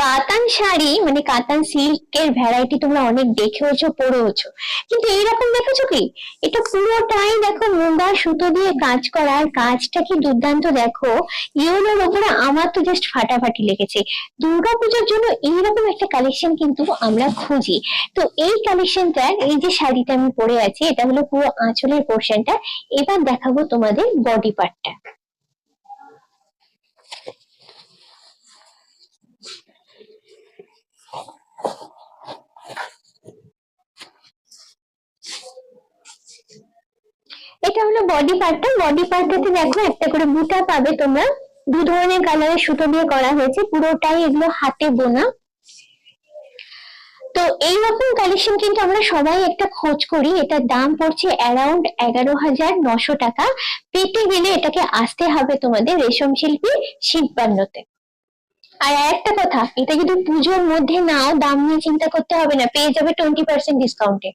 কাতান শাড়ি মানে কাতান সিল্কের ভ্যারাইটি তোমরা অনেক দেখেওছো পরেওছো, কিন্তু এইরকম দেখেছো কি? এটা পুরোটাই দেখো মুগা সুতো দিয়ে কাজ করা, আর কাজটা কি দুর্দান্ত দেখো। ইয়েলোর ওপরে আমার তো জাস্ট ফাটাফাটি লেগেছে। দুর্গাপূজার জন্য এইরকম একটা কালেকশন কিন্তু আমরা খুঁজি। তো এই কালেকশনটার এই যে শাড়িটা আমি পরে আছি, এটা হলো পুরো আঁচলের পোর্শনটা। এবার দেখাবো তোমাদের বডি পার্টটা। এটা হলো বডি পার্টটা। বডি পার্টটাতে দেখো একটা করে বুটা পাবে তোমরা, দু ধরনের কালারের সুতো দিয়ে করা হয়েছে, পুরোটাই এগুলো হাতে বোনা। তো এইরকম কালেকশন কিন্তু আমরা সবাই একটা খোঁজ করি। এটার দাম পড়ছে অ্যারাউন্ড 11,900 টাকা। পেতে গেলে এটাকে আসতে হবে তোমাদের রেশম শিল্পী শিল্পান্নতে। আর একটা কথা, এটা যদি পুজোর মধ্যে নাও, দাম নিয়ে চিন্তা করতে হবে না, পেয়ে যাবে 20% ডিসকাউন্টে।